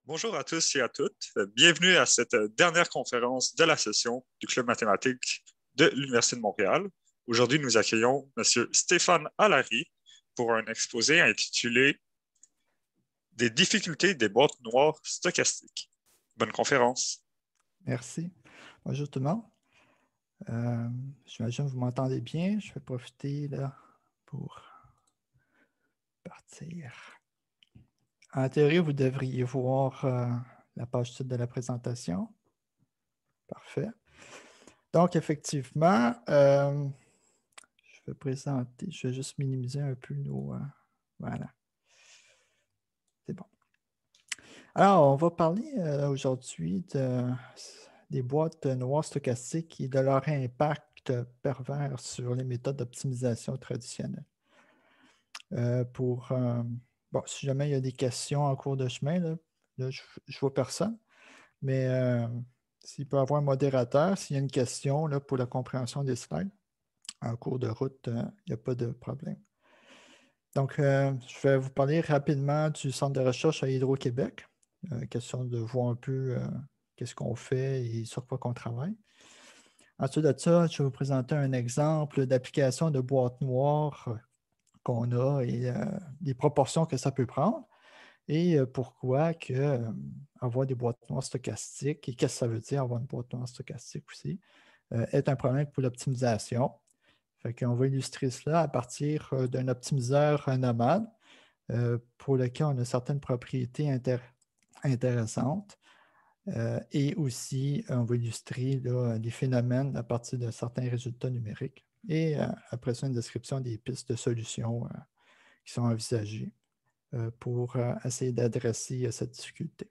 Bonjour à tous et à toutes. Bienvenue à cette dernière conférence de la session du Club mathématique de l'Université de Montréal. Aujourd'hui, nous accueillons M. Stéphane Allary pour un exposé intitulé Des difficultés des boîtes noires stochastiques. Bonne conférence. Merci. Bonjour tout le monde. J'imagine que vous m'entendez bien. Je vais profiter là pour partir. En théorie, vous devriez voir la page titre de la présentation. Parfait. Donc, effectivement, je vais juste minimiser un peu nos... voilà. C'est bon. Alors, on va parler aujourd'hui des boîtes noires stochastiques et de leur impact pervers sur les méthodes d'optimisation traditionnelles. Si jamais il y a des questions en cours de chemin, là, je ne vois personne, mais s'il peut y avoir un modérateur, s'il y a une question là, pour la compréhension des slides en cours de route, il n'y a pas de problème. Donc, je vais vous parler rapidement du Centre de recherche à Hydro-Québec. Question de voir un peu qu'est-ce qu'on fait et sur quoi qu'on travaille. Ensuite de ça, je vais vous présenter un exemple d'application de boîte noire qu'on a et les proportions que ça peut prendre et pourquoi avoir des boîtes noires stochastiques et qu'est-ce que ça veut dire avoir une boîte noire stochastique aussi est un problème pour l'optimisation. Fait qu'on va illustrer cela à partir d'un optimiseur nomade pour lequel on a certaines propriétés intéressantes. Et aussi, on va illustrer là, les phénomènes à partir de certains résultats numériques. Et après ça, une description des pistes de solutions qui sont envisagées pour essayer d'adresser cette difficulté.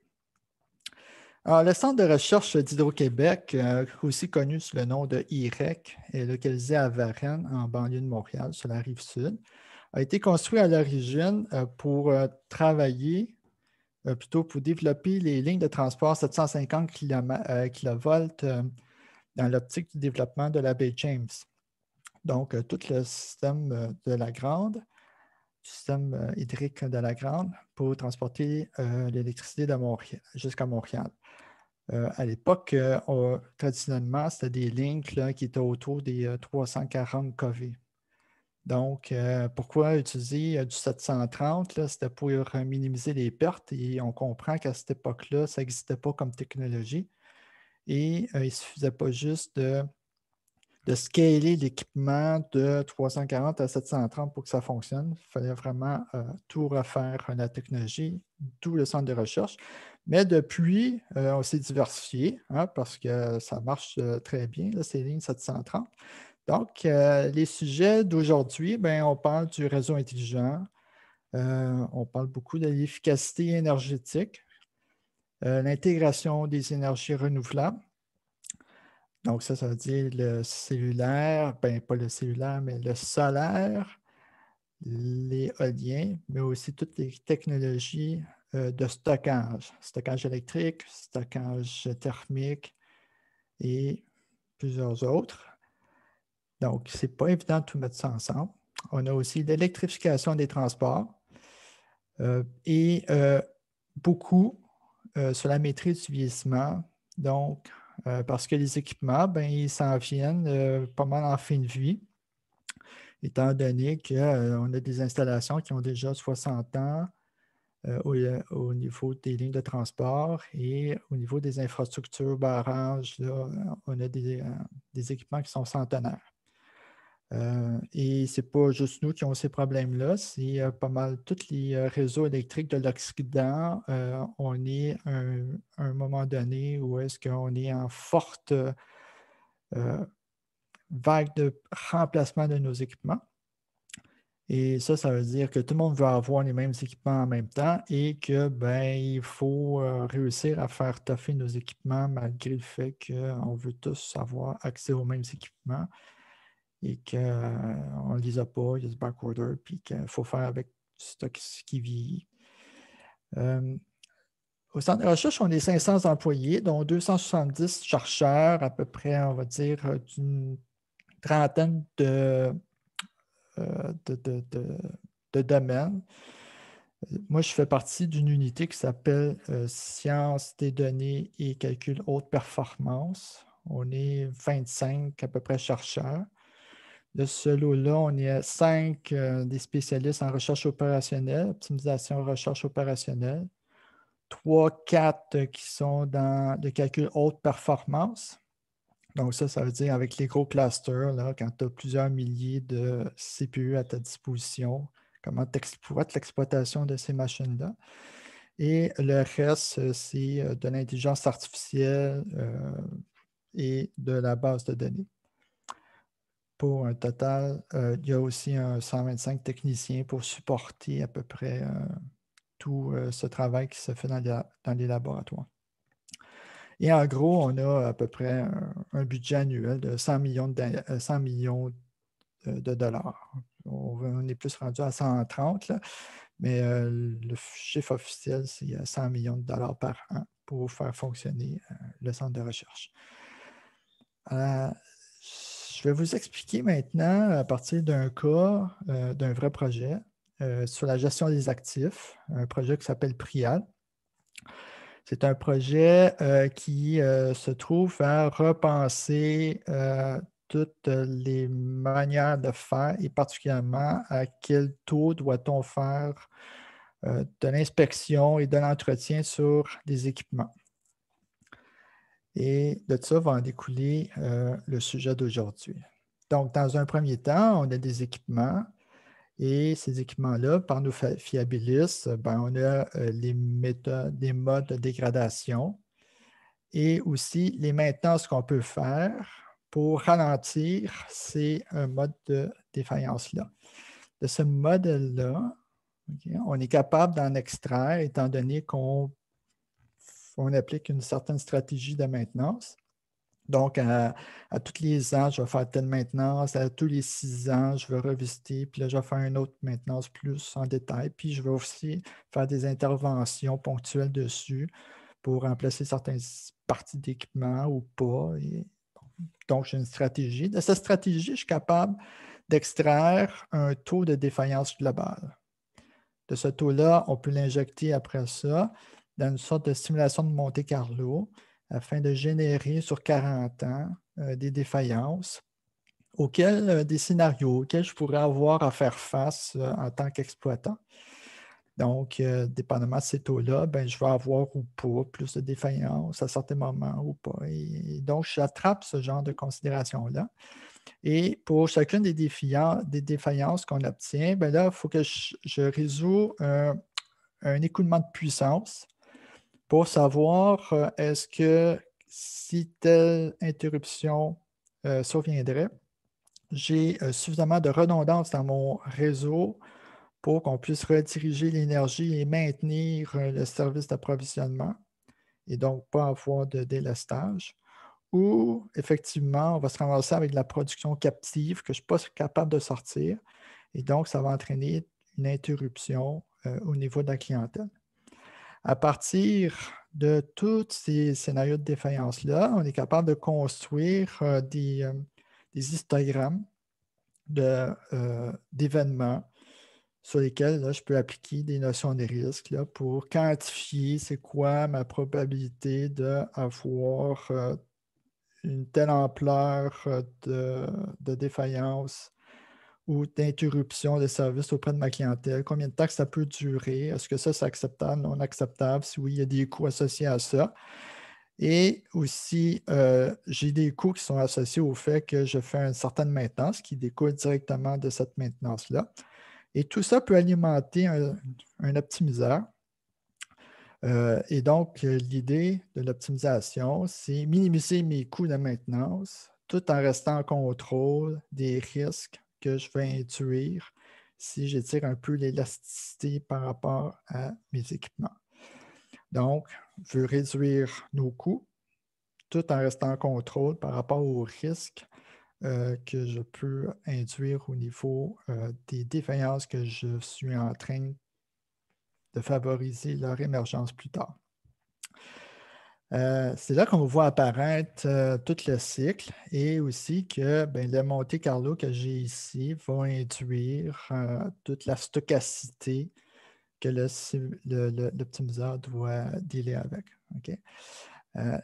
Alors, le Centre de recherche d'Hydro-Québec, aussi connu sous le nom de IREC, est localisé à Varennes, en banlieue de Montréal, sur la rive sud, a été construit à l'origine pour travailler, plutôt pour développer les lignes de transport 750 kV dans l'optique du développement de la baie James. Donc, tout le système de la Grande, système hydrique de la Grande pour transporter l'électricité jusqu'à Montréal. À l'époque, traditionnellement, c'était des lignes là, qui étaient autour des 340 kV. Donc, pourquoi utiliser du 730? C'était pour minimiser les pertes et on comprend qu'à cette époque-là, ça n'existait pas comme technologie et il ne suffisait pas juste de scaler l'équipement de 340 à 730 pour que ça fonctionne. Il fallait vraiment tout refaire la technologie, d'où le centre de recherche. Mais depuis, on s'est diversifié parce que ça marche très bien, là, ces lignes 730. Donc, les sujets d'aujourd'hui, on parle du réseau intelligent, on parle beaucoup de l'efficacité énergétique, l'intégration des énergies renouvelables. Donc, ça veut dire le cellulaire, pas le cellulaire, mais le solaire, l'éolien, mais aussi toutes les technologies de stockage électrique, stockage thermique et plusieurs autres. Donc, ce n'est pas évident de tout mettre ça ensemble. On a aussi l'électrification des transports et beaucoup sur la maîtrise du vieillissement. Donc, parce que les équipements, ils s'en viennent pas mal en fin de vie, étant donné qu'on a des installations qui ont déjà 60 ans au niveau des lignes de transport et au niveau des infrastructures, barrages, là, on a des équipements qui sont centenaires. Et ce n'est pas juste nous qui avons ces problèmes-là, c'est pas mal tous les réseaux électriques de l'Occident. On est à un moment donné où est-ce qu'on est en forte vague de remplacement de nos équipements. Et ça veut dire que tout le monde veut avoir les mêmes équipements en même temps et que il faut réussir à faire toffer nos équipements malgré le fait qu'on veut tous avoir accès aux mêmes équipements et qu'on ne les a pas, il y a du backorder, puis qu'il faut faire avec du stock qui vieillit. Au centre de recherche, on est 500 employés, dont 270 chercheurs, à peu près, on va dire, d'une trentaine de domaines. Moi, je fais partie d'une unité qui s'appelle Sciences des données et calcul haute performance. On est 25 à peu près chercheurs. De ce lot-là, on est 5 des spécialistes en recherche opérationnelle, optimisation recherche opérationnelle. 3, 4 qui sont dans le calcul haute performance. Donc ça veut dire avec les gros clusters, là, quand tu as plusieurs milliers de CPU à ta disposition, comment tu exploites l'exploitation de ces machines-là. Et le reste, c'est de l'intelligence artificielle et de la base de données. Pour un total, il y a aussi 125 techniciens pour supporter à peu près tout ce travail qui se fait dans les laboratoires. Et en gros, on a à peu près un budget annuel de 100 millions de dollars. On est plus rendu à 130, là, mais le chiffre officiel, c'est 100 millions de dollars par an pour faire fonctionner le centre de recherche. Je vais vous expliquer maintenant, à partir d'un cas, d'un vrai projet, sur la gestion des actifs, un projet qui s'appelle Prial. C'est un projet qui se trouve à repenser toutes les manières de faire et particulièrement à quel taux doit-on faire de l'inspection et de l'entretien sur des équipements. Et de ça va en découler le sujet d'aujourd'hui. Donc, dans un premier temps, on a des équipements et ces équipements-là, par nos fiabilis, on a les méthodes, les modes de dégradation et aussi les maintenances qu'on peut faire pour ralentir ces modes de défaillance-là. De ce modèle-là, on est capable d'en extraire étant donné qu'on applique une certaine stratégie de maintenance. Donc, à tous les ans, je vais faire telle maintenance. À tous les 6 ans, je vais revisiter. Puis là, je vais faire une autre maintenance plus en détail. Puis, je vais aussi faire des interventions ponctuelles dessus pour remplacer certaines parties d'équipement ou pas. Donc, j'ai une stratégie. De cette stratégie, je suis capable d'extraire un taux de défaillance globale. De ce taux-là, on peut l'injecter après ça dans une sorte de simulation de Monte-Carlo afin de générer sur 40 ans des défaillances des scénarios auxquels je pourrais avoir à faire face en tant qu'exploitant. Donc, dépendamment de ces taux-là, je vais avoir ou pas plus de défaillances à certains moments ou pas. Et donc, j'attrape ce genre de considération-là. Et pour chacune des défaillances qu'on obtient, là, il faut que je résous un écoulement de puissance pour savoir est-ce que si telle interruption surviendrait, j'ai suffisamment de redondance dans mon réseau pour qu'on puisse rediriger l'énergie et maintenir le service d'approvisionnement et donc pas avoir de délestage. Ou effectivement, on va se ramasser avec de la production captive que je ne suis pas capable de sortir et donc ça va entraîner une interruption au niveau de la clientèle. À partir de tous ces scénarios de défaillance-là, on est capable de construire des histogrammes d'événements sur lesquels là, je peux appliquer des notions de risque là, pour quantifier c'est quoi ma probabilité d'avoir une telle ampleur de défaillance ou d'interruption de service auprès de ma clientèle, combien de temps que ça peut durer, est-ce que ça c'est acceptable, non acceptable, si oui, il y a des coûts associés à ça. Et aussi, j'ai des coûts qui sont associés au fait que je fais une certaine maintenance qui découle directement de cette maintenance-là. Et tout ça peut alimenter un optimiseur. Et donc, l'idée de l'optimisation, c'est minimiser mes coûts de maintenance tout en restant en contrôle des risques que je vais induire si j'étire un peu l'élasticité par rapport à mes équipements. Donc, je veux réduire nos coûts tout en restant en contrôle par rapport aux risques que je peux induire au niveau des défaillances que je suis en train de favoriser leur émergence plus tard. C'est là qu'on voit apparaître tout le cycle et aussi que le Monte-Carlo que j'ai ici va induire toute la stochasticité que l'optimiseur doit dealer avec. OK?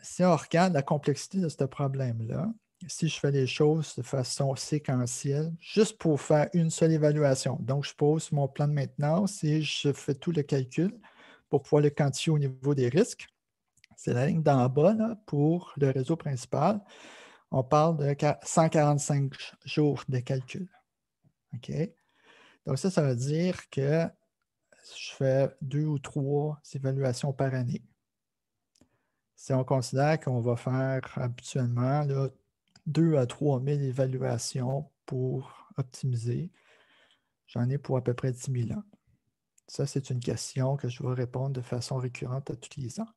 Si on regarde la complexité de ce problème-là, si je fais les choses de façon séquentielle, juste pour faire une seule évaluation, donc je pose mon plan de maintenance et je fais tout le calcul pour pouvoir le quantifier au niveau des risques. C'est la ligne d'en bas là, pour le réseau principal. On parle de 145 jours de calcul. OK? Donc ça veut dire que je fais 2 ou 3 évaluations par année. Si on considère qu'on va faire habituellement là, 2 à 3 000 évaluations pour optimiser, j'en ai pour à peu près 10 000 ans. Ça, c'est une question que je vais répondre de façon récurrente à tous les ans.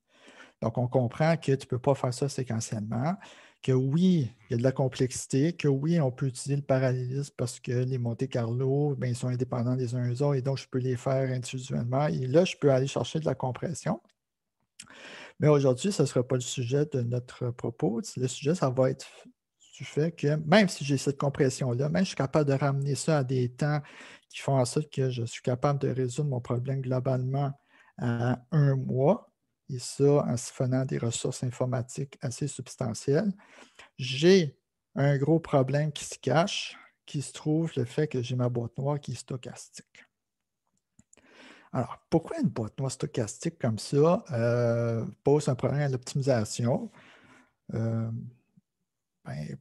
Donc, on comprend que tu ne peux pas faire ça séquentiellement, que oui, il y a de la complexité, que oui, on peut utiliser le parallélisme parce que les Monte-Carlo, ils sont indépendants les uns des autres et donc je peux les faire individuellement. Et là, je peux aller chercher de la compression. Mais aujourd'hui, ce ne sera pas le sujet de notre propos. Le sujet, ça va être du fait que même si j'ai cette compression-là, même si je suis capable de ramener ça à des temps qui font en sorte que je suis capable de résoudre mon problème globalement à 1 mois, et ça en siphonnant des ressources informatiques assez substantielles, j'ai un gros problème qui se cache, qui se trouve le fait que j'ai ma boîte noire qui est stochastique. Alors, pourquoi une boîte noire stochastique comme ça pose un problème à l'optimisation?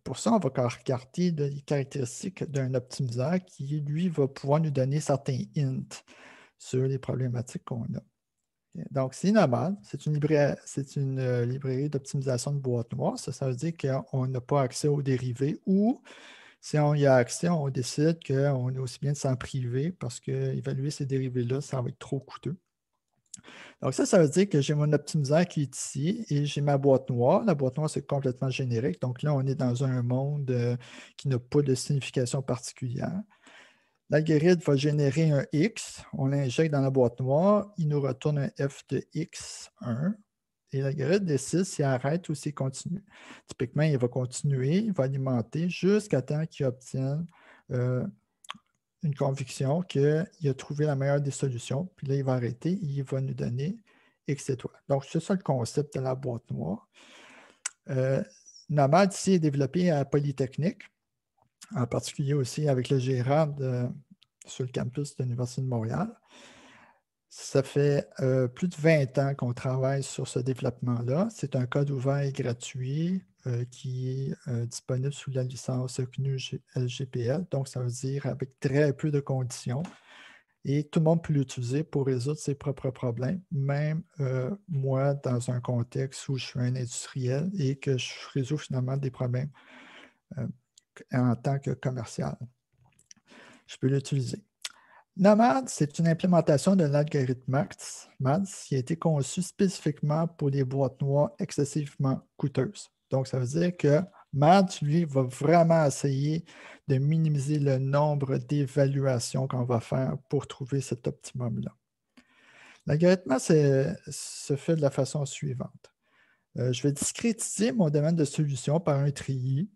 Pour ça, on va regarder les caractéristiques d'un optimiseur qui, lui, va pouvoir nous donner certains hints sur les problématiques qu'on a. Donc, c'est normal. C'est une librairie d'optimisation de boîte noire. Ça veut dire qu'on n'a pas accès aux dérivés ou si on y a accès, on décide qu'on est aussi bien de s'en priver parce qu'évaluer ces dérivés-là, ça va être trop coûteux. Donc, ça veut dire que j'ai mon optimiseur qui est ici et j'ai ma boîte noire. La boîte noire, c'est complètement générique. Donc là, on est dans un monde qui n'a pas de signification particulière. L'algorithme va générer un X, on l'injecte dans la boîte noire, il nous retourne un F de X1 et l'algorithme décide s'il arrête ou s'il continue. Typiquement, il va continuer, il va alimenter jusqu'à temps qu'il obtienne une conviction qu'il a trouvé la meilleure des solutions, puis là, il va arrêter et il va nous donner X étoiles. Donc, c'est ça le concept de la boîte noire. Nomad ici est développé à Polytechnique, en particulier aussi avec le gérant sur le campus de l'Université de Montréal. Ça fait plus de 20 ans qu'on travaille sur ce développement-là. C'est un code ouvert et gratuit qui est disponible sous la licence GNU-LGPL. Donc, ça veut dire avec très peu de conditions. Et tout le monde peut l'utiliser pour résoudre ses propres problèmes, même moi, dans un contexte où je suis un industriel et que je résous finalement des problèmes en tant que commercial. Je peux l'utiliser. Nomad, c'est une implémentation de l'algorithme MADS qui a été conçu spécifiquement pour des boîtes noires excessivement coûteuses. Donc, ça veut dire que MADS, lui, va vraiment essayer de minimiser le nombre d'évaluations qu'on va faire pour trouver cet optimum-là. L'algorithme se fait de la façon suivante. Je vais discrétiser mon domaine de solution par un treillis.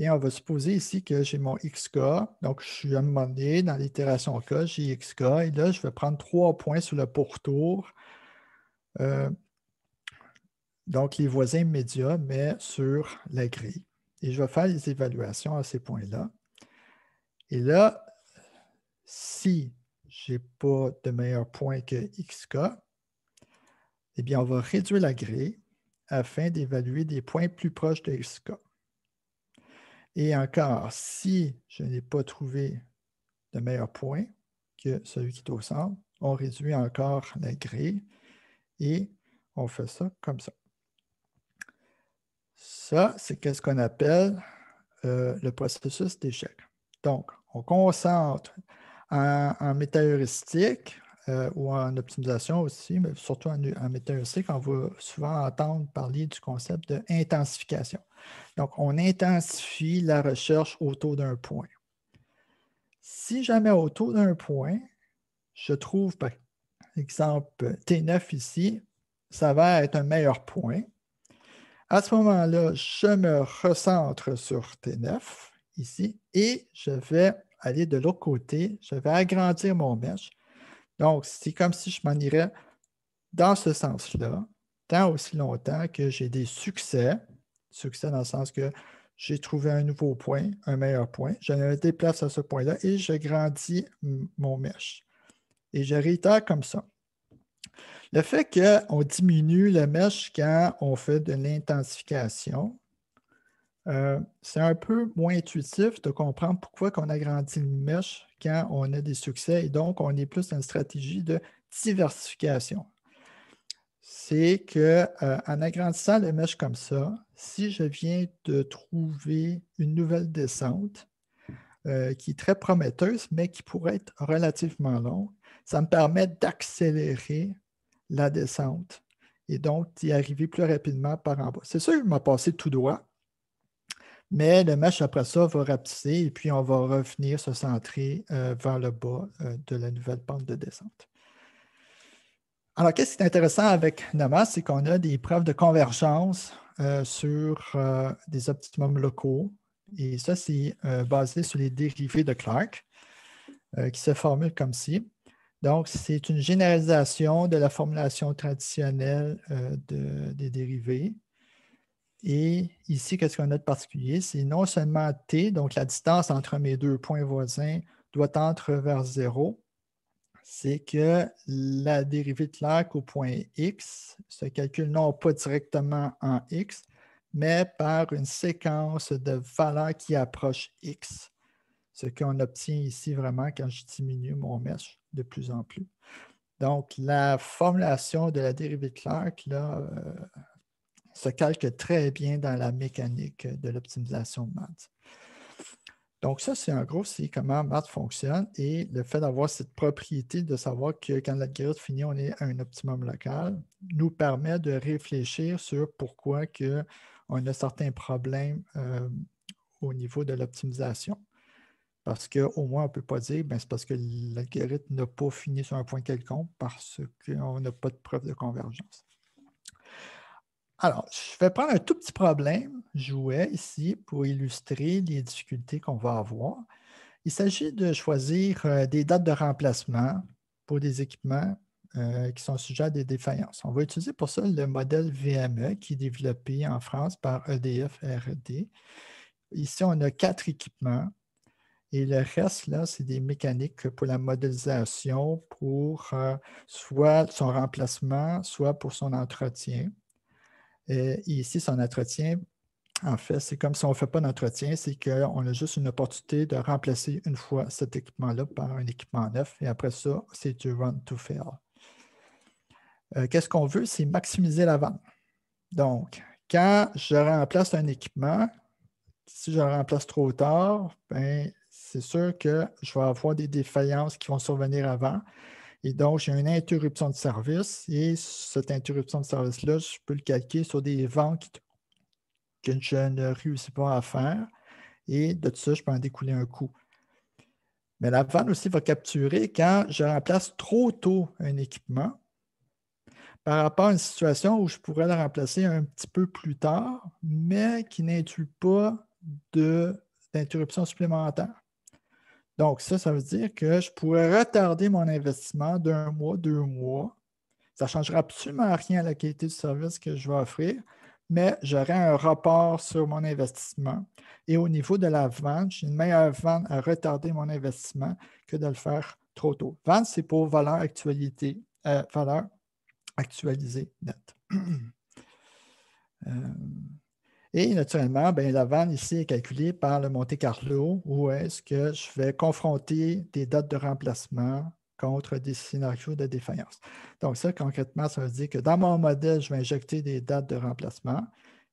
Et on va supposer ici que j'ai mon XK. Donc, je suis à un moment donné, dans l'itération K, j'ai XK. Et là, je vais prendre 3 points sur le pourtour. Donc, les voisins immédiats, mais sur la grille. Et je vais faire les évaluations à ces points-là. Et là, si je n'ai pas de meilleur point que XK, eh bien, on va réduire la grille afin d'évaluer des points plus proches de XK. Et encore, si je n'ai pas trouvé de meilleur point que celui qui est au centre, on réduit encore la grille et on fait ça comme ça. Ça, c'est ce qu'on appelle le processus d'échec. Donc, on concentre en métaheuristique ou en optimisation aussi, mais surtout en métaheuristique, on va souvent entendre parler du concept d'intensification. Donc, on intensifie la recherche autour d'un point. Si jamais autour d'un point, je trouve, par exemple, T9 ici, ça va être un meilleur point. À ce moment-là, je me recentre sur T9 ici et je vais aller de l'autre côté, je vais agrandir mon mesh Donc, c'est comme si je m'en irais dans ce sens-là, tant aussi longtemps que j'ai des succès. Succès dans le sens que j'ai trouvé un nouveau point, un meilleur point. Je me déplace à ce point-là et je grandis mon mesh. Et je réitère comme ça. Le fait qu'on diminue le mesh quand on fait de l'intensification, c'est un peu moins intuitif de comprendre pourquoi on agrandit le mesh quand on a des succès et donc on est plus dans une stratégie de diversification. C'est qu'en agrandissant le mesh comme ça, si je viens de trouver une nouvelle descente qui est très prometteuse, mais qui pourrait être relativement longue, ça me permet d'accélérer la descente et donc d'y arriver plus rapidement par en bas. C'est sûr qu'il m'a passé tout droit, mais le mesh après ça va rapetisser et puis on va revenir se centrer vers le bas de la nouvelle pente de descente. Alors, qu'est-ce qui est intéressant avec NOMA, c'est qu'on a des preuves de convergence sur des optimums locaux. Et ça, c'est basé sur les dérivés de Clark qui se formulent comme ci. Donc, c'est une généralisation de la formulation traditionnelle des dérivés. Et ici, qu'est-ce qu'on a de particulier? C'est non seulement T, donc la distance entre mes deux points voisins doit tendre vers 0, c'est que la dérivée de Clark au point X se calcule non pas directement en X, mais par une séquence de valeurs qui approche X. Ce qu'on obtient ici vraiment quand je diminue mon mesh de plus en plus. Donc, la formulation de la dérivée de Clark là, se calque très bien dans la mécanique de l'optimisation de maths. Donc, ça, c'est en gros, c'est comment maths fonctionne et le fait d'avoir cette propriété de savoir que quand l'algorithme finit, on est à un optimum local, nous permet de réfléchir sur pourquoi on a certains problèmes au niveau de l'optimisation. Parce qu'au moins, on ne peut pas dire que c'est parce que l'algorithme n'a pas fini sur un point quelconque parce qu'on n'a pas de preuve de convergence. Alors, je vais prendre un tout petit problème jouet ici pour illustrer les difficultés qu'on va avoir. Il s'agit de choisir des dates de remplacement pour des équipements qui sont sujets à des défaillances. On va utiliser pour ça le modèle VME qui est développé en France par EDF R&D. Ici, on a 4 équipements et le reste, là, c'est des mécaniques pour la modélisation pour soit son remplacement, soit pour son entretien. Et ici, son entretien, en fait, c'est comme si on ne fait pas d'entretien, c'est qu'on a juste une opportunité de remplacer une fois cet équipement-là par un équipement neuf. Et après ça, c'est du run to fail. Qu'est-ce qu'on veut? C'est maximiser la vente. Donc, quand je remplace un équipement, si je le remplace trop tard, ben, c'est sûr que je vais avoir des défaillances qui vont survenir avant. Et donc, j'ai une interruption de service. Et cette interruption de service-là, je peux le calquer sur des ventes que je ne réussis pas à faire. Et de tout ça, je peux en découler un coût. Mais la vente aussi va capturer quand je remplace trop tôt un équipement par rapport à une situation où je pourrais le remplacer un petit peu plus tard, mais qui n'inclut pas d'interruption supplémentaire. Donc, ça veut dire que je pourrais retarder mon investissement d'1 mois, 2 mois. Ça ne changera absolument rien à la qualité du service que je vais offrir, mais j'aurai un report sur mon investissement. Et au niveau de la vente, j'ai une meilleure vente à retarder mon investissement que de le faire trop tôt. Vente, c'est pour valeur actualisée nette. Et naturellement, la vente ici est calculée par le Monte Carlo, où est-ce que je vais confronter des dates de remplacement contre des scénarios de défaillance. Donc ça, concrètement, ça veut dire que dans mon modèle, je vais injecter des dates de remplacement.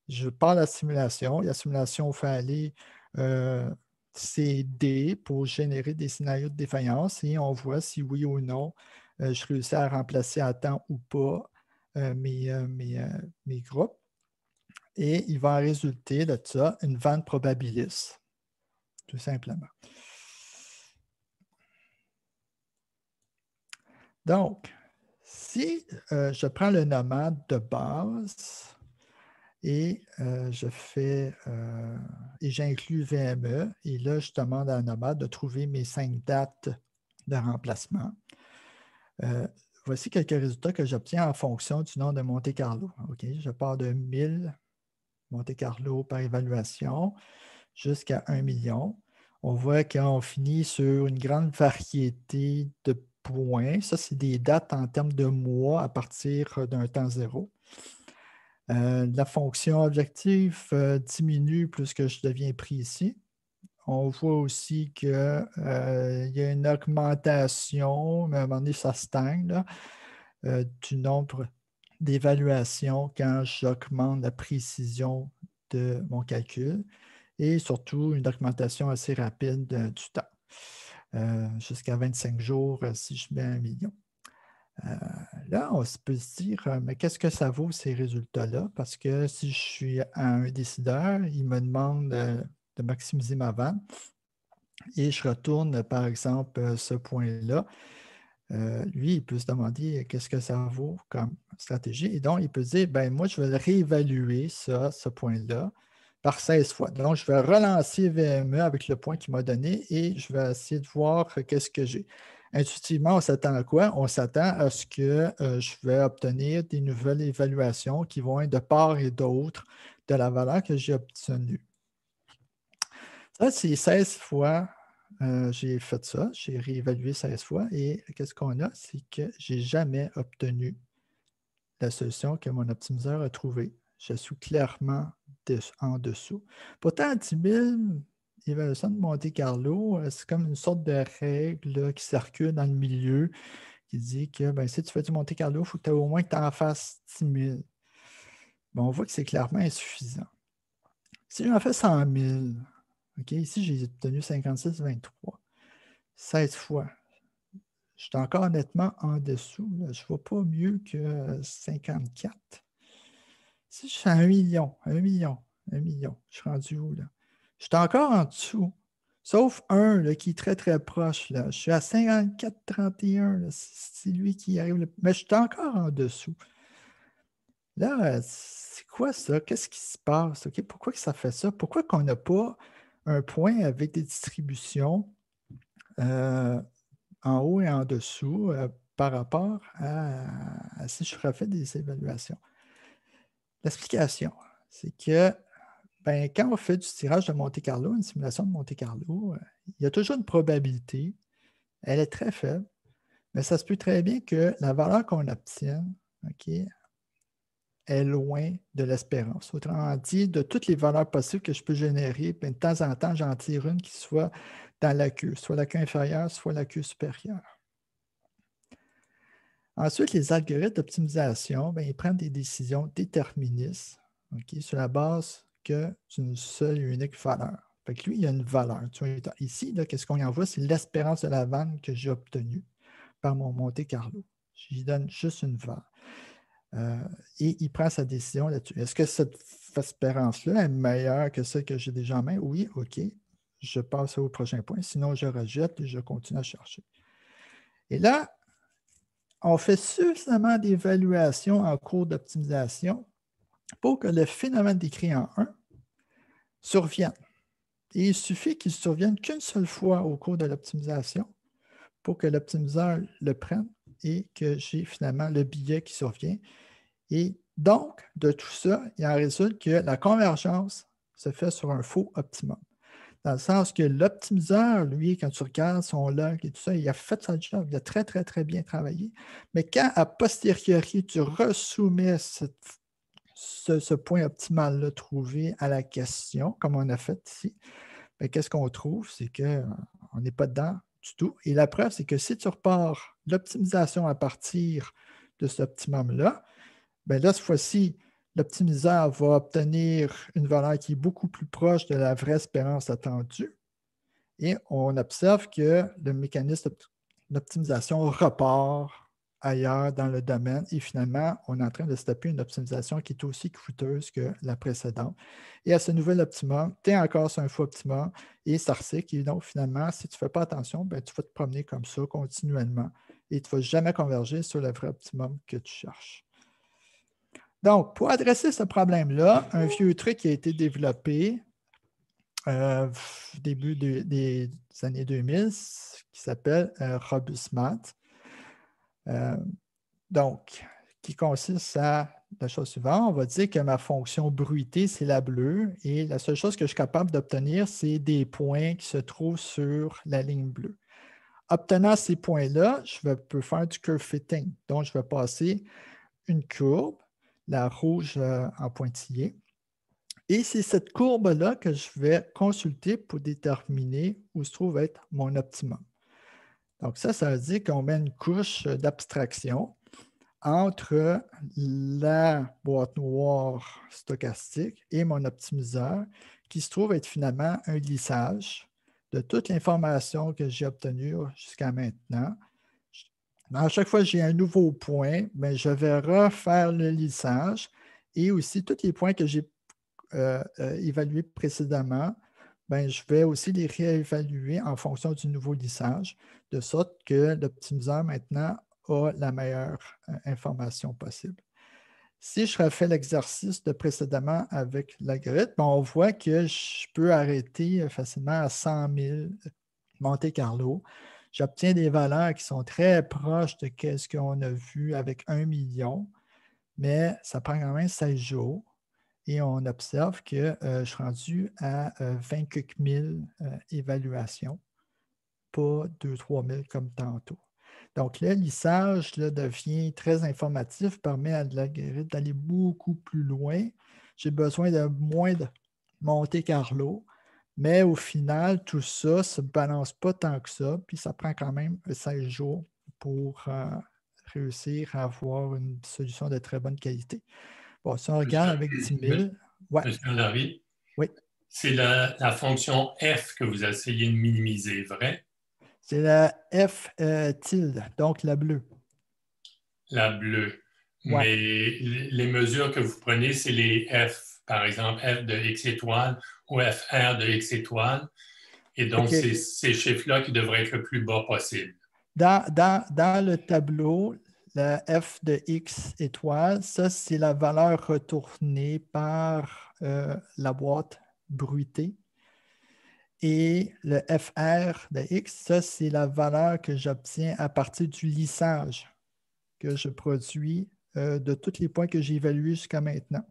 Je pars la simulation. La simulation fait aller ces D pour générer des scénarios de défaillance et on voit si oui ou non je réussis à remplacer à temps ou pas mes groupes. Et il va en résulter de ça une vente probabiliste, tout simplement. Donc, si je prends le nomade de base et et j'inclus VME, et là, je demande à un nomade de trouver mes 5 dates de remplacement. Voici quelques résultats que j'obtiens en fonction du nombre de Monte-Carlo. Okay? Je pars de 1000 Monte-Carlo par évaluation jusqu'à 1 million. On voit qu'on finit sur une grande variété de points. Ça, c'est des dates en termes de mois à partir d'un temps zéro. La fonction objective diminue plus que je deviens précis. On voit aussi qu'il y a une augmentation, mais à un moment donné, ça stagne, là, du nombre d'évaluations quand j'augmente la précision de mon calcul et surtout une augmentation assez rapide du temps, jusqu'à 25 jours si je mets 1 million. Là, on peut se dire, mais qu'est-ce que ça vaut ces résultats-là? Parce que si je suis un décideur, il me demande de maximiser ma vente et je retourne, par exemple, ce point-là. Lui, il peut se demander qu'est-ce que ça vaut comme stratégie. Et donc, il peut se dire, ben moi, je vais le réévaluer, ce point-là, par 16 fois. Donc, je vais relancer VME avec le point qu'il m'a donné et je vais essayer de voir qu'est-ce que j'ai. Intuitivement, on s'attend à quoi? On s'attend à ce que je vais obtenir des nouvelles évaluations qui vont être de part et d'autre de la valeur que j'ai obtenue. Ça, c'est 16 fois. J'ai fait ça, j'ai réévalué 16 fois et qu'est-ce qu'on a? C'est que je n'ai jamais obtenu la solution que mon optimiseur a trouvée. Je suis clairement en dessous. Pourtant, 10 000 évaluations de Monte-Carlo, c'est comme une sorte de règle là, qui circule dans le milieu qui dit que ben, si tu fais du Monte-Carlo, il faut que tu aies au moins que tu en fasses 10 000. Ben, on voit que c'est clairement insuffisant. Si j'en fais 100 000, okay, ici j'ai obtenu 56,23, 16 fois. Je suis encore nettement en dessous. Là. Je ne vois pas mieux que 54. Si je suis à 1 million, 1 million, 1 million, je suis rendu où là? Je suis encore en dessous. Sauf un là, qui est très, très proche. Là. Je suis à 54,31. C'est lui qui arrive. Mais je suis encore en dessous. Là, c'est quoi ça? Qu'est-ce qui se passe? Okay? Pourquoi que ça fait ça? Pourquoi qu'on n'a pas un point avec des distributions en haut et en dessous par rapport à si je refais des évaluations? L'explication, c'est que ben, quand on fait du tirage de Monte-Carlo, une simulation de Monte-Carlo, il y a toujours une probabilité. Elle est très faible, mais ça se peut très bien que la valeur qu'on obtienne, okay, est loin de l'espérance. Autrement dit, de toutes les valeurs possibles que je peux générer, ben, de temps en temps, j'en tire une qui soit dans la queue, soit la queue inférieure, soit la queue supérieure. Ensuite, les algorithmes d'optimisation, ben, ils prennent des décisions déterministes okay, sur la base d'une seule et unique valeur. Fait que lui, il y a une valeur. Tu vois, ici, qu'est-ce qu'on y envoie? C'est l'espérance de la vente que j'ai obtenue par mon Monte-Carlo. Je lui donne juste une valeur. Et il prend sa décision là-dessus. Est-ce que cette espérance-là est meilleure que celle que j'ai déjà en main? Oui, OK. Je passe au prochain point. Sinon, je rejette et je continue à chercher. Et là, on fait suffisamment d'évaluations en cours d'optimisation pour que le phénomène décrit en 1 survienne. Et il suffit qu'il ne survienne qu'une seule fois au cours de l'optimisation pour que l'optimiseur le prenne et que j'ai finalement le billet qui survient. Et donc, de tout ça, il en résulte que la convergence se fait sur un faux optimum. Dans le sens que l'optimiseur, lui, quand tu regardes son log et tout ça, il a fait sa job, il a très, très, très bien travaillé. Mais quand, a posteriori, tu resoumets ce point optimal-là trouvé à la question, comme on a fait ici, bien, qu'est-ce qu'on trouve? C'est qu'on n'est pas dedans du tout. Et la preuve, c'est que si tu repars l'optimisation à partir de cet optimum-là, bien là, cette fois-ci, l'optimiseur va obtenir une valeur qui est beaucoup plus proche de la vraie espérance attendue. Et on observe que le mécanisme d'optimisation repart ailleurs dans le domaine et finalement, on est en train de se taper une optimisation qui est aussi coûteuse que la précédente. Et à ce nouvel optimum, tu es encore sur un faux optimum et ça recycle. Et donc, finalement, si tu ne fais pas attention, ben, tu vas te promener comme ça continuellement et tu ne vas jamais converger sur le vrai optimum que tu cherches. Donc, pour adresser ce problème-là, un vieux truc qui a été développé début des années 2000 qui s'appelle RobustMath. Euh, donc, qui consiste à la chose suivante. On va dire que ma fonction bruité, c'est la bleue et la seule chose que je suis capable d'obtenir, c'est des points qui se trouvent sur la ligne bleue. Obtenant ces points-là, peux faire du curve fitting. Donc, je vais passer une courbe, la rouge en pointillé. Et c'est cette courbe-là que je vais consulter pour déterminer où se trouve être mon optimum. Donc, ça veut dire qu'on met une couche d'abstraction entre la boîte noire stochastique et mon optimiseur, qui se trouve être finalement un lissage de toute l'information que j'ai obtenue jusqu'à maintenant. À chaque fois que j'ai un nouveau point, bien, je vais refaire le lissage et aussi tous les points que j'ai évalués précédemment, bien, je vais aussi les réévaluer en fonction du nouveau lissage, de sorte que l'optimiseur maintenant a la meilleure information possible. Si je refais l'exercice de précédemment avec l'algorithme, on voit que je peux arrêter facilement à 100 000 Monte-Carlo. J'obtiens des valeurs qui sont très proches de ce qu'on a vu avec 1 million, mais ça prend quand même 16 jours. Et on observe que je suis rendu à 20 000 évaluations, pas 2-3 000 comme tantôt. Donc, le lissage là, devient très informatif, permet à l'algorithme d'aller beaucoup plus loin. J'ai besoin de moins de Monte-Carlo, mais au final, tout ça ne se balance pas tant que ça, puis ça prend quand même 16 jours pour réussir à avoir une solution de très bonne qualité. Bon, si on regarde avec 10 000, ouais, Monsieur Larry, oui, c'est la fonction f que vous essayez de minimiser, vrai? c'est la F tilde, donc la bleue. La bleue. Ouais. Mais les mesures que vous prenez, c'est les f, par exemple, f de x étoile ou fr de x étoile. Et donc, OK. c'est ces chiffres-là qui devraient être le plus bas possible. Dans le tableau, la F de X étoile, ça, c'est la valeur retournée par la boîte bruitée. Et le FR de X, ça, c'est la valeur que j'obtiens à partir du lissage que je produis de tous les points que j'ai évalués jusqu'à maintenant.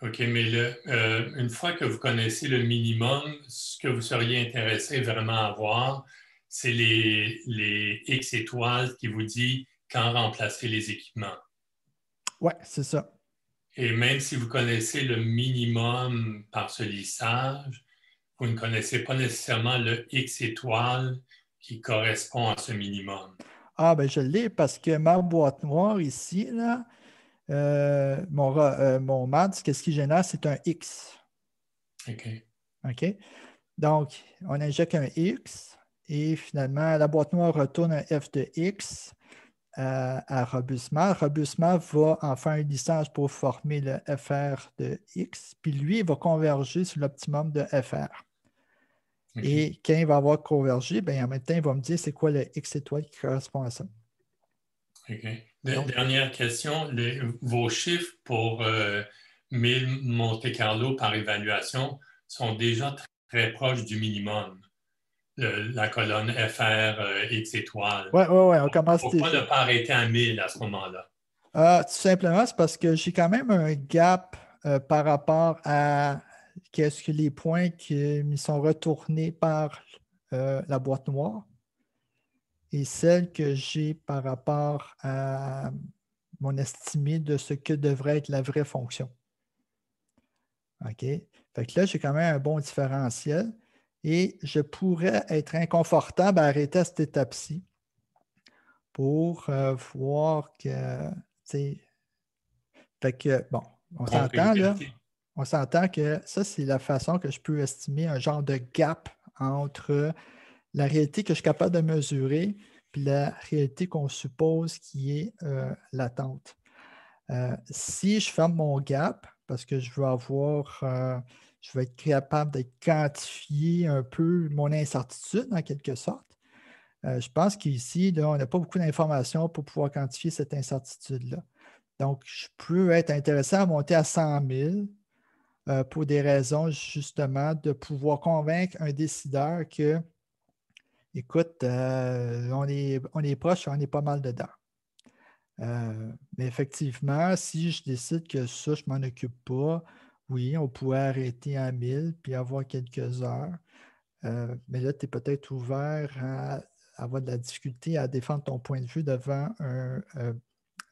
OK, mais une fois que vous connaissez le minimum, ce que vous seriez intéressé vraiment à voir, c'est les X étoiles qui vous dit quand remplacer les équipements. Oui, c'est ça. Et même si vous connaissez le minimum par ce lissage, vous ne connaissez pas nécessairement le X étoile qui correspond à ce minimum. Ah, ben je l'ai parce que ma boîte noire ici, là, mon MAD, qu'est-ce qui génère? C'est un X. OK. OK? Donc, on injecte un X et finalement, la boîte noire retourne un F de X à Robusma. Robusma va en faire un lissage pour former le FR de X, puis lui, il va converger sur l'optimum de FR. Okay. Et quand il va avoir convergé, bien, en même temps, il va me dire c'est quoi le X étoile qui correspond à ça. OK. Donc, Dernière question. Vos chiffres pour 1000 Monte-Carlo par évaluation sont déjà très proches du minimum. La colonne FR X étoile. ouais, on commence Pourquoi déjà. ne pas arrêter à 1000 à ce moment-là? Tout simplement, c'est parce que j'ai quand même un gap par rapport à qu'est-ce que les points qui me sont retournés par la boîte noire et celle que j'ai par rapport à mon estimé de ce que devrait être la vraie fonction. OK? Fait que là, j'ai quand même un bon différentiel et je pourrais être inconfortable à arrêter à cette étape-ci pour voir que, tu sais, fait que, bon, on s'entend que ça, c'est la façon que je peux estimer un genre de gap entre la réalité que je suis capable de mesurer et la réalité qu'on suppose qui est latente. Si je ferme mon gap, parce que je veux être capable de quantifier un peu mon incertitude en quelque sorte, je pense qu'ici, là, on n'a pas beaucoup d'informations pour pouvoir quantifier cette incertitude-là. Donc, je peux être intéressé à monter à 100 000 pour des raisons justement de pouvoir convaincre un décideur que, écoute, on est proche, on est pas mal dedans. Mais effectivement, si je décide que ça, je ne m'en occupe pas, oui, on pourrait arrêter à 1000 puis avoir quelques heures. Mais là, tu es peut-être ouvert à avoir de la difficulté à défendre ton point de vue devant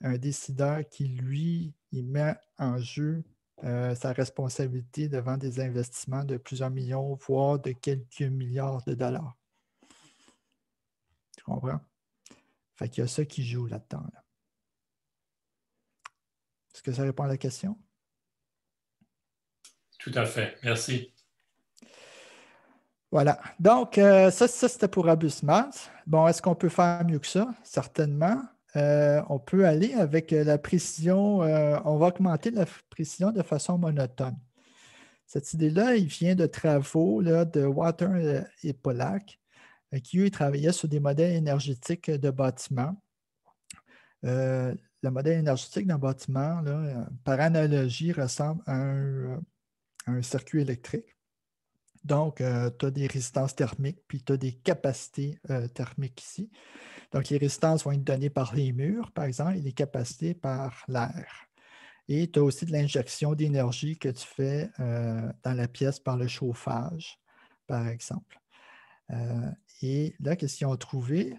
un décideur qui, lui, il met en jeu sa responsabilité devant des investissements de plusieurs millions, voire de quelques milliards de dollars. Tu comprends? Fait qu'il y a ça qui joue là-dedans. Là. Est-ce que ça répond à la question? Tout à fait. Merci. Voilà. Donc, ça c'était pour Abusmat. Bon, est-ce qu'on peut faire mieux que ça? Certainement. On peut aller avec la précision, on va augmenter la précision de façon monotone. Cette idée-là, il vient de travaux là, de Water et Pollack, qui, eux, travaillaient sur des modèles énergétiques de bâtiments. Le modèle énergétique d'un bâtiment, là, par analogie, ressemble à un circuit électrique. Donc, tu as des résistances thermiques, puis tu as des capacités thermiques ici. Donc, les résistances vont être données par les murs, par exemple, et les capacités par l'air. Et tu as aussi de l'injection d'énergie que tu fais dans la pièce par le chauffage, par exemple. Et là, qu'est-ce qu'ils ont trouvé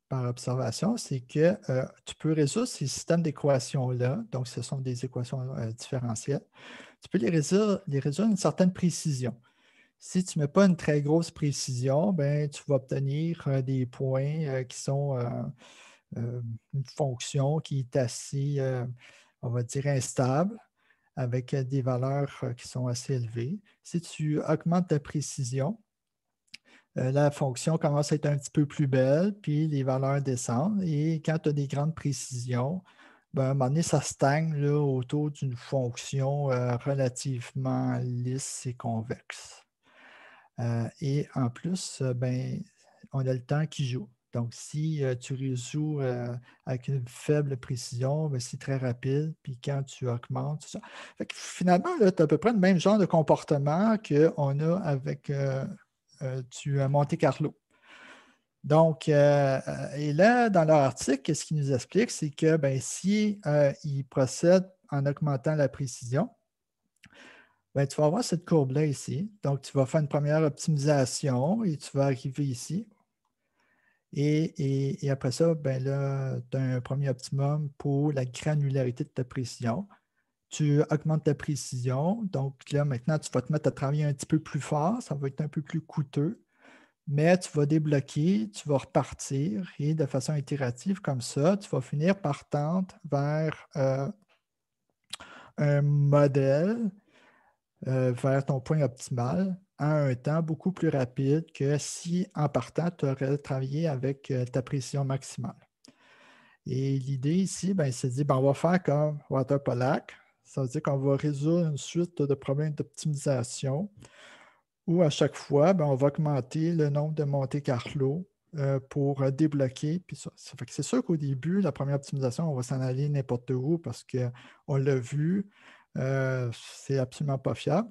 par observation, c'est que tu peux résoudre ces systèmes d'équations-là, donc ce sont des équations différentielles, tu peux les résoudre à une certaine précision. Si tu ne mets pas une très grosse précision, ben, tu vas obtenir des points qui sont une fonction qui est assez, on va dire, instable, avec des valeurs qui sont assez élevées. Si tu augmentes ta précision, la fonction commence à être un petit peu plus belle, puis les valeurs descendent. Et quand tu as des grandes précisions, ben, à un moment donné, ça stagne là, autour d'une fonction relativement lisse et convexe. Et en plus, ben, on a le temps qui joue. Donc, si tu résous avec une faible précision, ben, c'est très rapide. Puis quand tu augmentes, c'est ça. Fait que finalement, tu as à peu près le même genre de comportement qu'on a avec du Monte Carlo. Donc, et là, dans leur article, ce qu'ils nous expliquent, c'est que ben, si ils procèdent en augmentant la précision, ben, tu vas avoir cette courbe-là ici. Donc, tu vas faire une première optimisation et tu vas arriver ici. Et après ça, ben là, tu as un premier optimum pour la granularité de ta précision. Tu augmentes ta précision. Donc là, maintenant, tu vas te mettre à travailler un petit peu plus fort. Ça va être un peu plus coûteux. Mais tu vas débloquer, tu vas repartir et de façon itérative comme ça, tu vas finir par tendre vers un modèle vers ton point optimal à un temps beaucoup plus rapide que si, en partant, tu aurais travaillé avec ta précision maximale. Et l'idée ici, ben, c'est de dire, ben, on va faire comme Water Pollack. Ça veut dire qu'on va résoudre une suite de problèmes d'optimisation où à chaque fois, ben, on va augmenter le nombre de Monte Carlo pour débloquer. Puis ça fait que c'est sûr qu'au début, la première optimisation, on va s'en aller n'importe où parce qu'on l'a vu, c'est absolument pas fiable.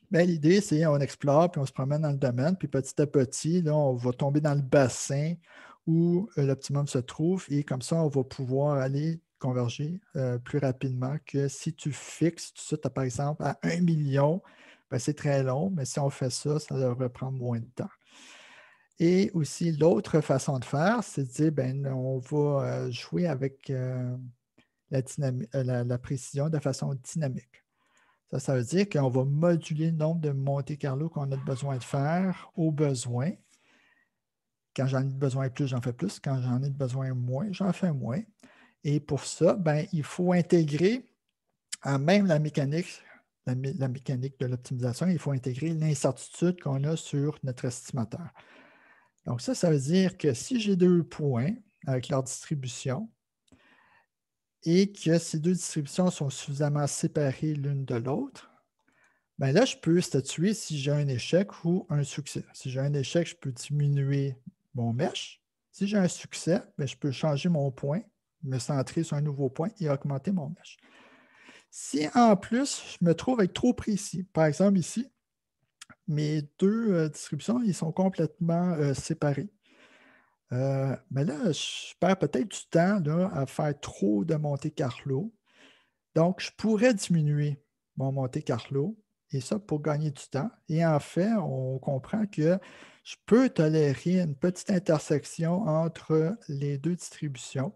Mais l'idée, c'est qu'on explore, puis on se promène dans le domaine, puis petit à petit, là, on va tomber dans le bassin où l'optimum se trouve, et comme ça, on va pouvoir aller converger plus rapidement que si tu fixes tout ça, par exemple, à 1 million, ben, c'est très long, mais si on fait ça, ça devrait prendre moins de temps. Et aussi, l'autre façon de faire, c'est de dire, ben, on va jouer avec la précision de façon dynamique. Ça veut dire qu'on va moduler le nombre de Monte Carlo qu'on a besoin de faire au besoin. Quand j'en ai besoin plus, j'en fais plus. Quand j'en ai besoin moins, j'en fais moins. Et pour ça, ben, il faut intégrer à même la mécanique de l'optimisation, il faut intégrer l'incertitude qu'on a sur notre estimateur. Donc ça veut dire que si j'ai deux points avec leur distribution et que ces deux distributions sont suffisamment séparées l'une de l'autre, bien là, je peux statuer si j'ai un échec ou un succès. Si j'ai un échec, je peux diminuer mon mesh. Si j'ai un succès, bien, je peux changer mon point, me centrer sur un nouveau point et augmenter mon mesh. Si en plus, je me trouve être trop précis, par exemple ici, mes deux distributions, ils sont complètement séparés. Mais là, je perds peut-être du temps là, à faire trop de Monte Carlo. Donc, je pourrais diminuer mon Monte Carlo, et ça pour gagner du temps. Et en fait, on comprend que je peux tolérer une petite intersection entre les deux distributions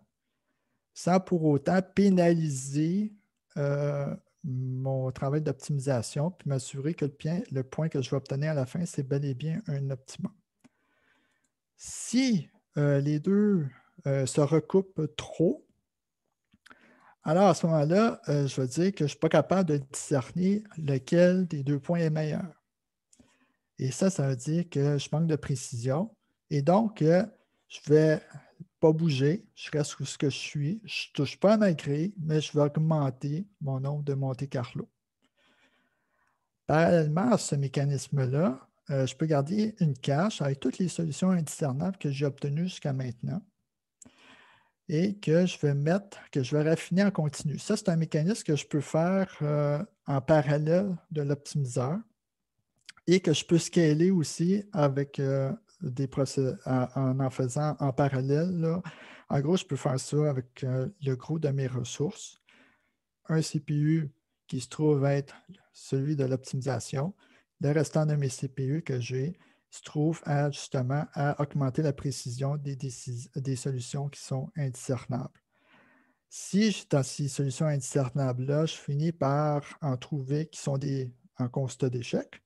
sans pour autant pénaliser mon travail d'optimisation puis m'assurer que le point que je vais obtenir à la fin, c'est bel et bien un optimum. Si les deux se recoupent trop, alors à ce moment-là, je vais dire que je ne suis pas capable de discerner lequel des deux points est meilleur. Et ça veut dire que je manque de précision. Et donc, je ne vais pas bouger, je reste où ce que je suis. Je ne touche pas à ma grille, mais je vais augmenter mon nombre de Monte Carlo. Parallèlement à ce mécanisme-là, je peux garder une cache avec toutes les solutions indiscernables que j'ai obtenues jusqu'à maintenant et que je vais raffiner en continu. Ça, c'est un mécanisme que je peux faire en parallèle de l'optimiseur et que je peux scaler aussi avec en faisant en parallèle. Là. En gros, je peux faire ça avec le gros de mes ressources. Un CPU qui se trouve être celui de l'optimisation. Le restant de mes CPU que j'ai se trouve justement à augmenter la précision des solutions qui sont indiscernables. Si dans ces solutions indiscernables-là, je finis par en trouver qui sont en constat d'échec,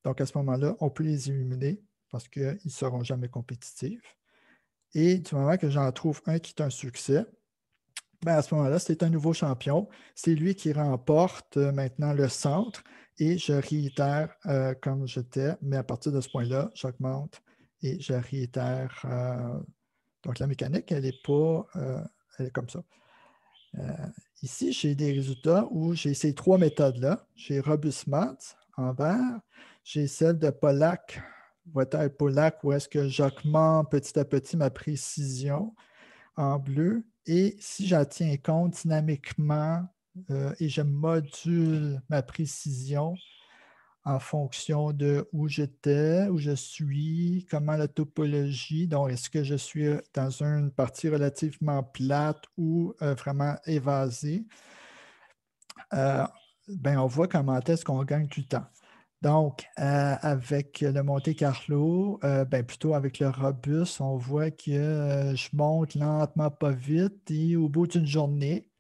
donc à ce moment-là, on peut les éliminer parce qu'ils ne seront jamais compétitifs. Et du moment que j'en trouve un qui est un succès, à ce moment-là, c'est un nouveau champion. C'est lui qui remporte maintenant le centre et je réitère comme j'étais, mais à partir de ce point-là, j'augmente et je réitère. Donc, la mécanique, elle est pas elle est comme ça. Ici, j'ai des résultats où j'ai ces trois méthodes-là. J'ai RobustMath en vert, j'ai celle de Pollack, Pollack, où est-ce que j'augmente petit à petit ma précision en bleu. Et si j'en tiens compte dynamiquement et je module ma précision en fonction de où j'étais, où je suis, comment la topologie, donc est-ce que je suis dans une partie relativement plate ou vraiment évasée, on voit comment est-ce qu'on gagne du temps. Donc, avec le Monte Carlo, plutôt avec le Robust, on voit que je monte lentement, pas vite, et au bout d'une journée,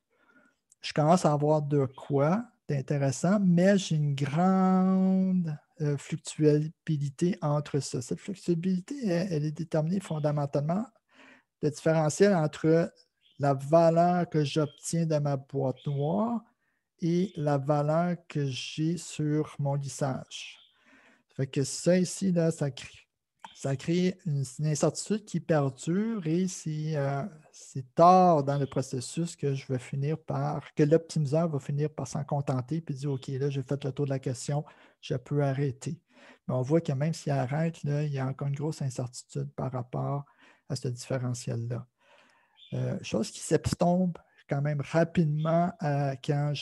je commence à avoir de quoi d'intéressant, mais j'ai une grande fluctuabilité entre ça. Cette fluctuabilité, elle est déterminée fondamentalement le différentiel entre la valeur que j'obtiens de ma boîte noire et la valeur que j'ai sur mon lissage. Ça fait que ça ici, là, ça crée une incertitude qui perdure et c'est tard dans le processus que que l'optimiseur va finir par s'en contenter et dire OK, là, j'ai fait le tour de la question, je peux arrêter. Mais on voit que même s'il arrête, là, il y a encore une grosse incertitude par rapport à ce différentiel-là. Chose qui s'estompe quand même rapidement quand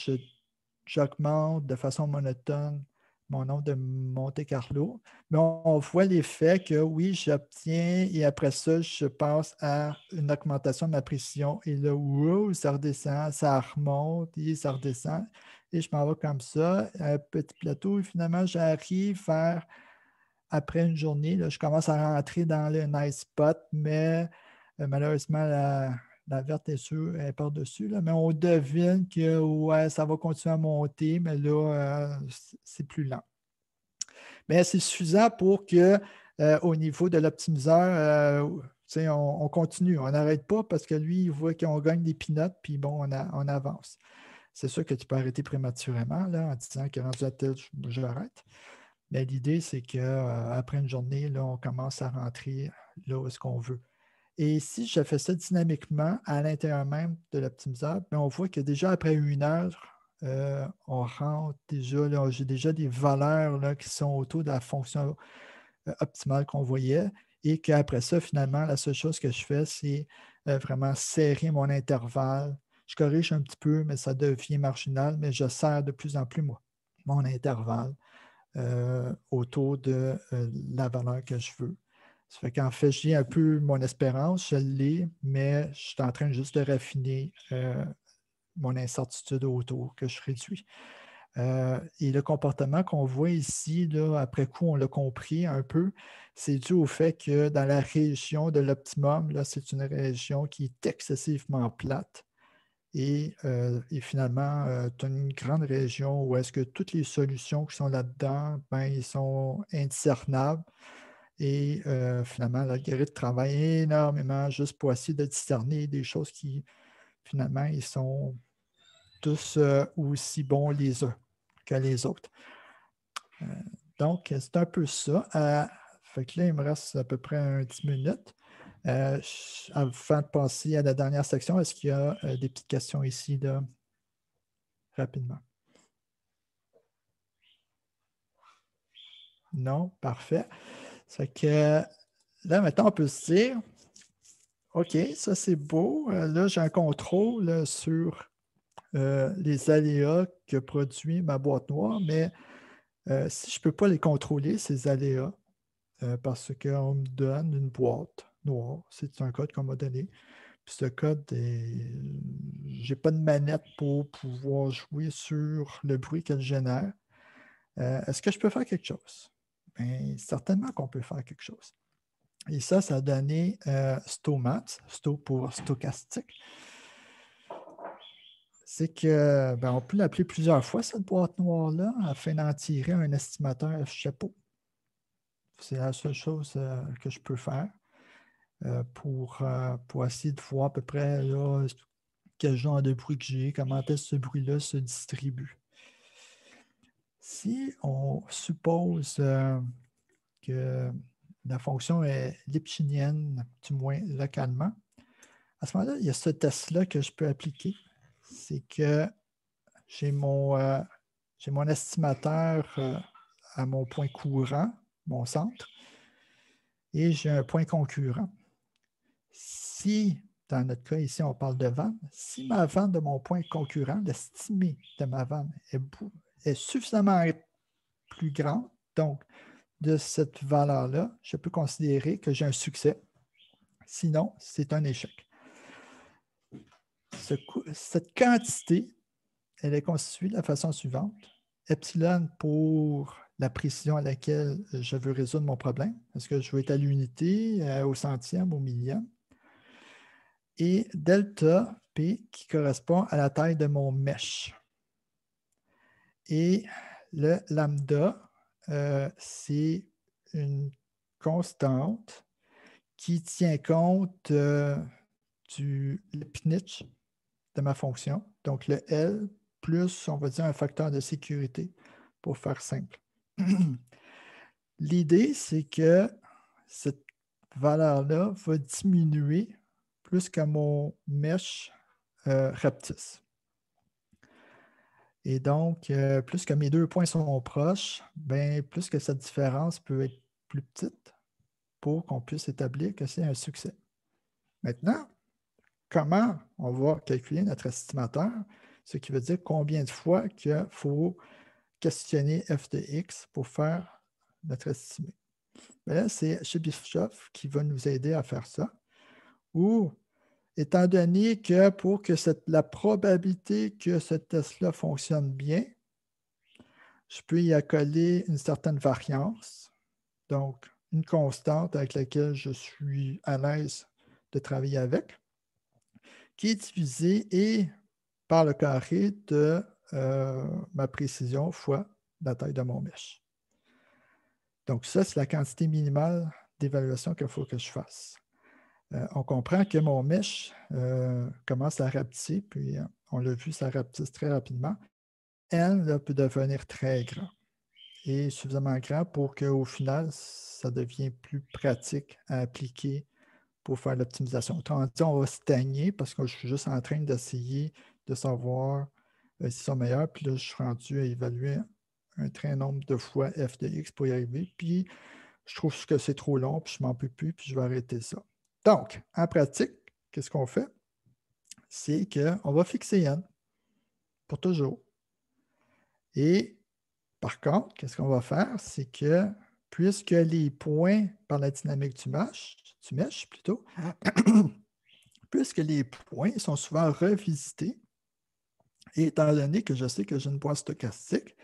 j'augmente de façon monotone mon nombre de Monte Carlo. Mais on voit l'effet que oui, j'obtiens et après ça, je passe à une augmentation de ma précision. Et là, wow, ça redescend, ça remonte et ça redescend. Et je m'en vais comme ça, un petit plateau. Et finalement, j'arrive après une journée, là, je commence à rentrer dans le nice spot, mais malheureusement, la verte est sûre, elle est par-dessus, là, mais on devine que ouais, ça va continuer à monter, mais là, c'est plus lent. Mais c'est suffisant pour que, au niveau de l'optimiseur, on continue, on n'arrête pas parce que lui, il voit qu'on gagne des peanuts, puis bon, on avance. C'est sûr que tu peux arrêter prématurément là, en disant que rendu à tel, j'arrête. Mais l'idée, c'est qu'après une journée, là, on commence à rentrer là où est-ce qu'on veut. Et si je fais ça dynamiquement à l'intérieur même de l'optimiseur, on voit que déjà après 1 heure, on rentre déjà, là, j'ai déjà des valeurs là, qui sont autour de la fonction optimale qu'on voyait et qu'après ça, finalement, la seule chose que je fais, c'est vraiment serrer mon intervalle. Je corrige un petit peu, mais ça devient marginal, mais je serre de plus en plus mon intervalle autour de la valeur que je veux. Ça fait qu'en fait, j'ai un peu mon espérance, je l'ai, mais je suis en train juste de raffiner mon incertitude autour que je réduis. Et le comportement qu'on voit ici, là, après coup, on l'a compris un peu, c'est dû au fait que dans la région de l'optimum, là, c'est une région qui est excessivement plate. Et finalement, tu as une grande région où est-ce que toutes les solutions qui sont là-dedans, ben, ils sont indiscernables. Et finalement, l'algorithme travaille énormément juste pour essayer de discerner des choses qui, finalement, ils sont tous aussi bons les uns que les autres. Donc, c'est un peu ça. Fait que là, il me reste à peu près 10 minutes. Avant de passer à la dernière section, est-ce qu'il y a des petites questions ici, là, rapidement? Non? Parfait. Ça fait que là, maintenant, on peut se dire, OK, ça c'est beau. Là, j'ai un contrôle sur les aléas que produit ma boîte noire, mais si je ne peux pas les contrôler, ces aléas, parce qu'on me donne une boîte noire, c'est un code qu'on m'a donné. Puis ce code, je n'ai pas de manette pour pouvoir jouer sur le bruit qu'elle génère. Est-ce que je peux faire quelque chose? Bien, certainement qu'on peut faire quelque chose. Et ça a donné Stomat, Sto pour stochastique. C'est que on peut l'appeler plusieurs fois, cette boîte noire-là, afin d'en tirer un estimateur chapeau. C'est la seule chose que je peux faire pour essayer de voir à peu près là, quel genre de bruit que j'ai, comment est-ce que ce bruit-là se distribue. Si on suppose que la fonction est lipschitzienne, du moins localement, à ce moment-là, il y a ce test-là que je peux appliquer. C'est que j'ai mon estimateur à mon point courant, mon centre, et j'ai un point concurrent. Si, dans notre cas ici, on parle de vanne, si ma vanne de mon point concurrent, l'estimé de ma vanne est suffisamment plus grande, donc de cette valeur-là, je peux considérer que j'ai un succès. Sinon, c'est un échec. Cette quantité, elle est constituée de la façon suivante. Epsilon pour la précision à laquelle je veux résoudre mon problème. Est-ce que je veux être à l'unité, au centième, au millième? Et delta P qui correspond à la taille de mon mesh. Et le lambda, c'est une constante qui tient compte du Lipschitz de ma fonction. Donc, le L plus, on va dire, un facteur de sécurité, pour faire simple. L'idée, c'est que cette valeur-là va diminuer plus que mon mesh rapetisse. Et donc, plus que mes deux points sont proches, bien, plus que cette différence peut être plus petite pour qu'on puisse établir que c'est un succès. Maintenant, comment on va calculer notre estimateur? Ce qui veut dire combien de fois qu'il faut questionner f de x pour faire notre estimé. Mais là, c'est Chebyshev qui va nous aider à faire ça. Ou, étant donné que pour que la probabilité que ce test-là fonctionne bien, je peux y accoler une certaine variance, donc une constante avec laquelle je suis à l'aise de travailler avec, qui est divisée et par le carré de ma précision fois la taille de mon mesh. Donc ça, c'est la quantité minimale d'évaluation qu'il faut que je fasse. On comprend que mon mesh commence à rapetisser, puis on l'a vu, ça rapetisse très rapidement. N là, peut devenir très grand et suffisamment grand pour qu'au final, ça devienne plus pratique à appliquer pour faire l'optimisation. Autrement dit, on va stagner parce que je suis juste en train d'essayer de savoir s'ils sont meilleurs. Puis là, je suis rendu à évaluer un très nombre de fois f de x pour y arriver. Puis je trouve que c'est trop long, puis je ne m'en peux plus, puis je vais arrêter ça. Donc, en pratique, qu'est-ce qu'on fait? C'est qu'on va fixer n pour toujours. Et par contre, qu'est-ce qu'on va faire? C'est que puisque les points par la dynamique du mesh plutôt, puisque les points sont souvent revisités, et étant donné que je sais que j'ai une boîte stochastique,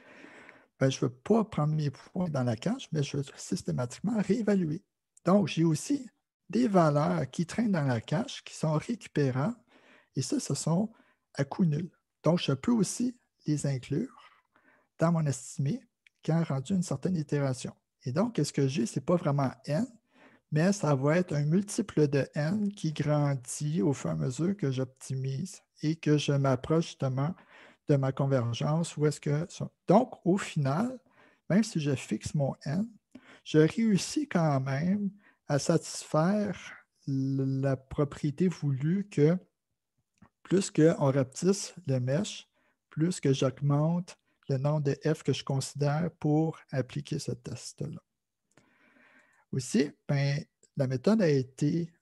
ben, je ne veux pas prendre mes points dans la cache, mais je veux systématiquement réévaluer. Donc, j'ai aussi des valeurs qui traînent dans la cache, qui sont récupérables, et ça, ce sont à coût nul. Donc, je peux aussi les inclure dans mon estimé quand rendu une certaine itération. Et donc, ce que j'ai, ce n'est pas vraiment n, mais ça va être un multiple de n qui grandit au fur et à mesure que j'optimise et que je m'approche justement de ma convergence. Donc, au final, même si je fixe mon n, je réussis quand même à satisfaire la propriété voulue que plus qu'on rapetisse le mesh, plus que j'augmente le nombre de f que je considère pour appliquer ce test-là. Aussi, ben, la méthode a été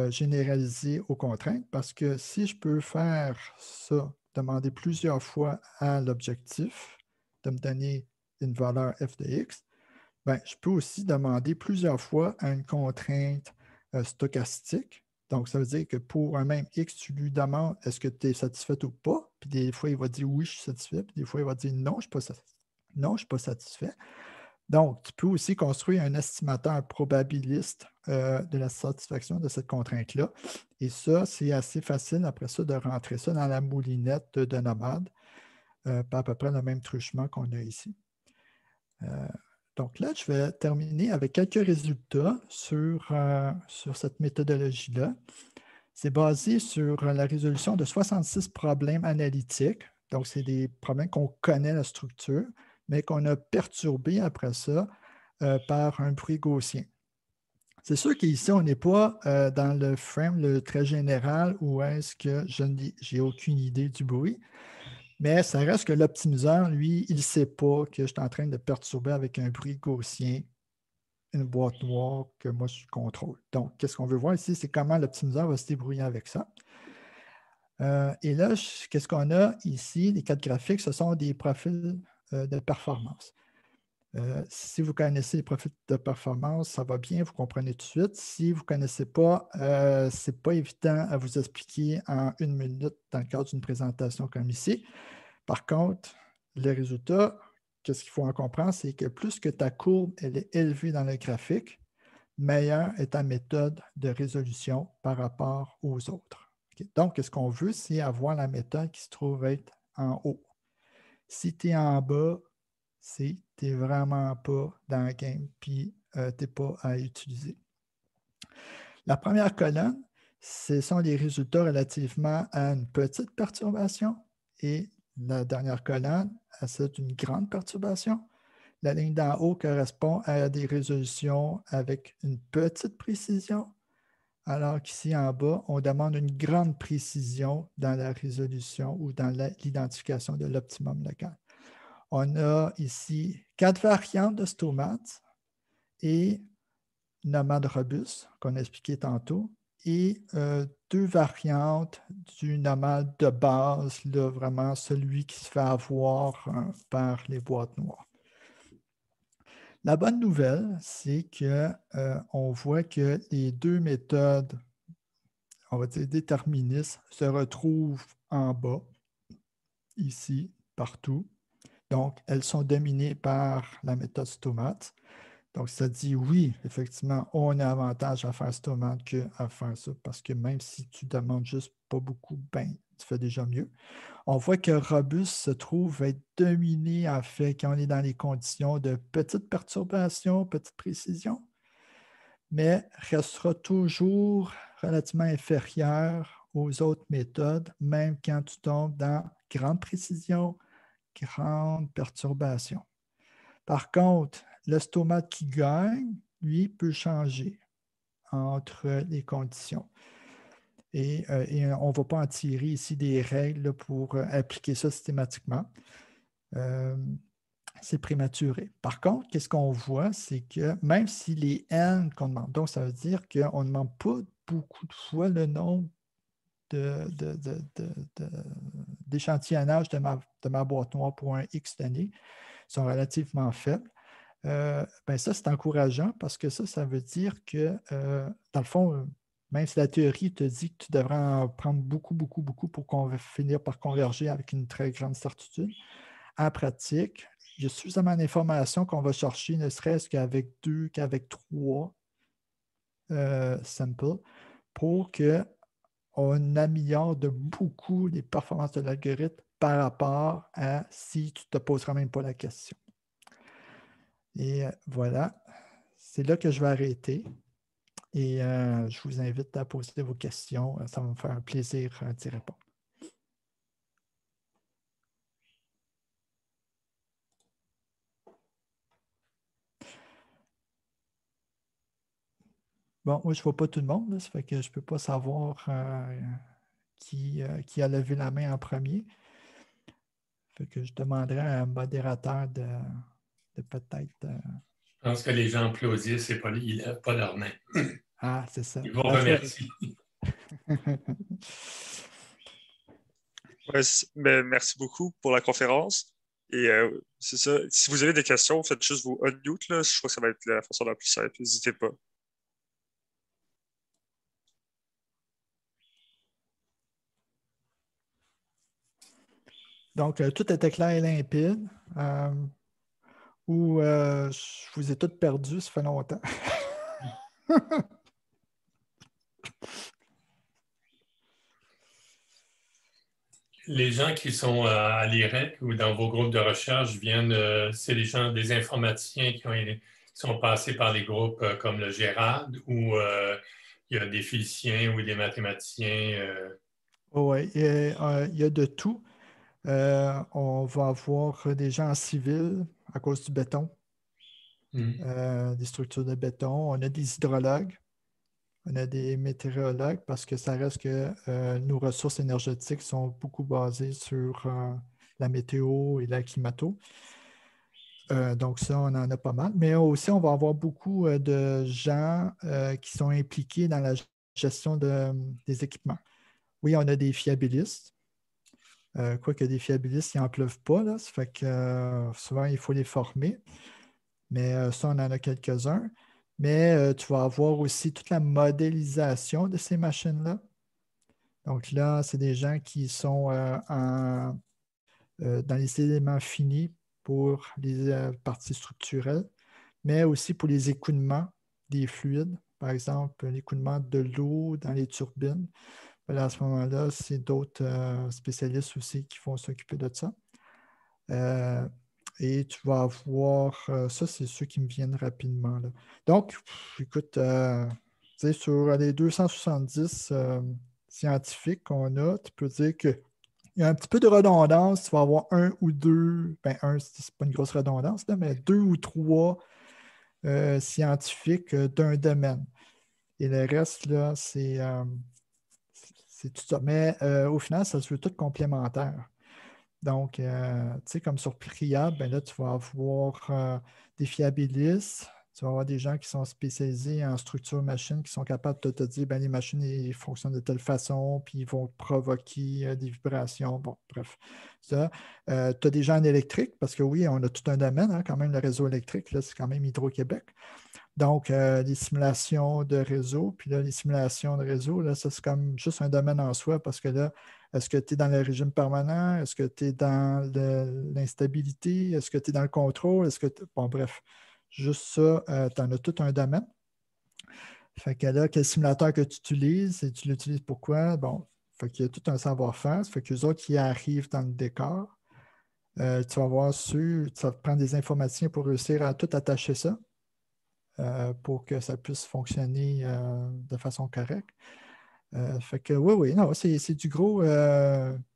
généralisée aux contraintes parce que si je peux faire ça, demander plusieurs fois à l'objectif de me donner une valeur f de x, ben, je peux aussi demander plusieurs fois à une contrainte stochastique. Donc, ça veut dire que pour un même x, tu lui demandes est-ce que tu es satisfait ou pas. Puis des fois, il va dire oui, je suis satisfait. Puis des fois, il va dire non, je ne suis pas satisfait. Donc, tu peux aussi construire un estimateur probabiliste de la satisfaction de cette contrainte-là. Et ça, c'est assez facile après ça de rentrer ça dans la moulinette de Nomad, par à peu près le même truchement qu'on a ici. Donc là, je vais terminer avec quelques résultats sur cette méthodologie-là. C'est basé sur la résolution de 66 problèmes analytiques. Donc, c'est des problèmes qu'on connaît la structure, mais qu'on a perturbés après ça par un bruit gaussien. C'est sûr qu'ici, on n'est pas dans le frame très général où est-ce que je n'ai aucune idée du bruit. Mais ça reste que l'optimiseur, lui, il ne sait pas que je suis en train de perturber avec un bruit gaussien une boîte noire que moi, je contrôle. Donc, qu'est-ce qu'on veut voir ici, c'est comment l'optimiseur va se débrouiller avec ça. Et là, qu'est-ce qu'on a ici? Les quatre graphiques, ce sont des profils de performance. Si vous connaissez les profils de performance, ça va bien, vous comprenez tout de suite. Si vous ne connaissez pas, ce n'est pas évident à vous expliquer en 1 minute dans le cadre d'une présentation comme ici. Par contre, le résultat, qu'est-ce qu'il faut en comprendre, c'est que plus que ta courbe elle est élevée dans le graphique, meilleure est ta méthode de résolution par rapport aux autres. Okay? Donc, ce qu'on veut, c'est avoir la méthode qui se trouve être en haut. Si tu es en bas, tu n'es vraiment pas dans le game, puis tu n'es pas à utiliser. La première colonne, ce sont les résultats relativement à une petite perturbation et la dernière colonne, c'est une grande perturbation. La ligne d'en haut correspond à des résolutions avec une petite précision, alors qu'ici en bas, on demande une grande précision dans la résolution ou dans l'identification de l'optimum local. On a ici 4 variantes de stomates et nomade robuste, qu'on a expliqué tantôt, et 2 variantes du nomade de base, là, vraiment celui qui se fait avoir par les boîtes noires. La bonne nouvelle, c'est qu'on voit que les deux méthodes, on va dire déterministes, se retrouvent en bas, ici, partout. Donc, elles sont dominées par la méthode Stomate. Donc, ça dit oui, effectivement, on a avantage à faire Stomate qu'à faire ça, parce que même si tu demandes juste pas beaucoup, ben, tu fais déjà mieux. On voit que Robuste se trouve être dominé, en fait, quand on est dans les conditions de petite perturbation, petite précision, mais restera toujours relativement inférieur aux autres méthodes, même quand tu tombes dans grande précision, grande perturbation. Par contre, le stomate qui gagne, lui, peut changer entre les conditions. Et on ne va pas en tirer ici des règles pour appliquer ça systématiquement. C'est prématuré. Par contre, qu'est-ce qu'on voit, c'est que même si les N qu'on demande, donc ça veut dire qu'on ne demande pas beaucoup de fois le nombre d'échantillonnage de ma boîte noire pour un X d'années, sont relativement faibles. Ben ça, c'est encourageant parce que ça veut dire que, dans le fond, même si la théorie te dit que tu devrais en prendre beaucoup, beaucoup, beaucoup pour finir par converger avec une très grande certitude, en pratique, il y a suffisamment d'informations qu'on va chercher, ne serait-ce qu'avec 2, qu'avec 3 samples, pour qu'on améliore de beaucoup les performances de l'algorithme par rapport à si tu ne te poseras même pas la question. Et voilà, c'est là que je vais arrêter. Et je vous invite à poser vos questions. Ça va me faire un plaisir d'y répondre. Bon, moi, je ne vois pas tout le monde, là, ça fait que je ne peux pas savoir qui a levé la main en premier. Fait que je demanderai à un modérateur de peut-être... Je pense que les gens applaudissent et ils ne lèvent pas leurs mains. Ah, c'est ça. Ils vous remercient. Ouais, mais merci beaucoup pour la conférence. Et c'est ça. Si vous avez des questions, faites juste vous unmute, là. Je crois que ça va être la façon la plus simple. N'hésitez pas. Donc, tout était clair et limpide. Ou je vous ai toutes perdu, ça fait longtemps. Les gens qui sont à l'IREC ou dans vos groupes de recherche c'est les gens, des informaticiens qui sont passés par les groupes comme le GERAD ou il y a des physiciens ou des mathématiciens. Oui, il y a de tout. On va avoir des gens en civil à cause du béton, des structures de béton. On a des hydrologues, on a des météorologues parce que ça reste que nos ressources énergétiques sont beaucoup basées sur la météo et la climato. Donc ça, on en a pas mal. Mais aussi, on va avoir beaucoup de gens qui sont impliqués dans la gestion des équipements. Oui, on a des fiabilistes. Quoique des fiabilistes, ils n'en pleuvent pas. Là. Ça fait que souvent, il faut les former. Mais ça, on en a quelques-uns. Mais tu vas avoir aussi toute la modélisation de ces machines-là. Donc là, c'est des gens qui sont dans les éléments finis pour les parties structurelles, mais aussi pour les écoulements des fluides. Par exemple, l'écoulement de l'eau dans les turbines. À ce moment-là, c'est d'autres spécialistes aussi qui vont s'occuper de ça. Et tu vas avoir, ça, c'est ceux qui me viennent rapidement. Là. Donc, écoute, sur les 270 scientifiques qu'on a, tu peux dire qu'il y a un petit peu de redondance. Tu vas avoir un ou deux, ben un, c'est pas une grosse redondance, là, mais 2 ou 3 scientifiques d'un domaine. Et le reste, là, c'est tout ça. Mais au final, ça se veut tout complémentaire. Donc, tu sais, comme sur Priable, ben là, tu vas avoir des fiabilistes, tu vas avoir des gens qui sont spécialisés en structure machine, qui sont capables de te dire, ben, les machines ils fonctionnent de telle façon, puis ils vont provoquer des vibrations. Bon, bref, ça. Tu as des gens en électrique, parce que oui, on a tout un domaine, hein, quand même, le réseau électrique, là, c'est quand même Hydro-Québec. Donc, les simulations de réseau, puis là, les simulations de réseau, là, ça, c'est comme juste un domaine en soi, parce que là, est-ce que tu es dans le régime permanent? Est-ce que tu es dans l'instabilité? Est-ce que tu es dans le contrôle? Bon, bref, juste ça, tu en as tout un domaine. Fait que là, quel simulateur que tu utilises et tu l'utilises pourquoi? Bon, fait qu'il y a tout un savoir-faire. Ça fait qu'eux autres qui arrivent dans le décor, tu vas voir ça te prend des informations pour réussir à tout attacher ça. Pour que ça puisse fonctionner de façon correcte. Fait que oui, non, c'est du gros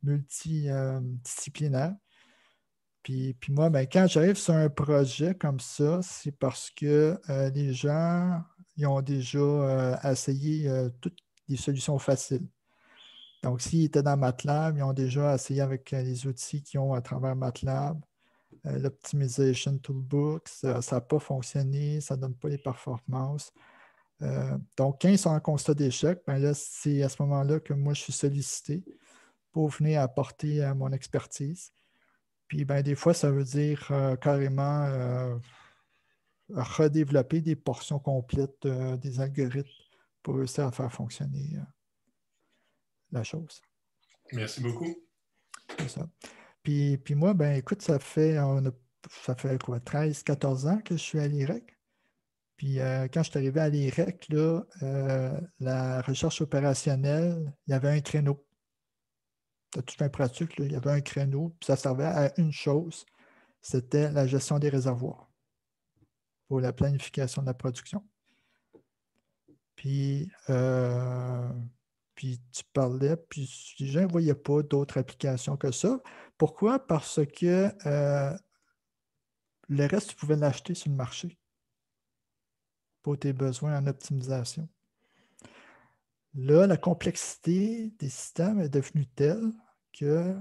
multidisciplinaire. Puis moi, ben, quand j'arrive sur un projet comme ça, c'est parce que les gens ils ont déjà essayé toutes les solutions faciles. Donc, s'ils étaient dans MATLAB, ils ont déjà essayé avec les outils qu'ils ont à travers MATLAB. L'Optimization Toolbox, ça n'a pas fonctionné, ça ne donne pas les performances. Donc, quand ils sont en constat d'échec, ben là, c'est à ce moment-là que moi, je suis sollicité pour venir apporter mon expertise. Puis, ben, des fois, ça veut dire carrément redévelopper des portions complètes des algorithmes pour réussir à faire fonctionner la chose. Merci beaucoup. C'est ça. Puis moi, ben écoute, ça fait quoi, 13, 14 ans que je suis à l'IREC. Puis quand je suis arrivé à l'IREC, là, la recherche opérationnelle, il y avait un créneau. C'était tout un pratique, là, il y avait un créneau, puis ça servait à une chose, c'était la gestion des réservoirs pour la planification de la production. Puis, puis tu parlais, puis les gens ne voyaient pas d'autres applications que ça. Pourquoi? Parce que le reste, tu pouvais l'acheter sur le marché pour tes besoins en optimisation. Là, la complexité des systèmes est devenue telle qu'il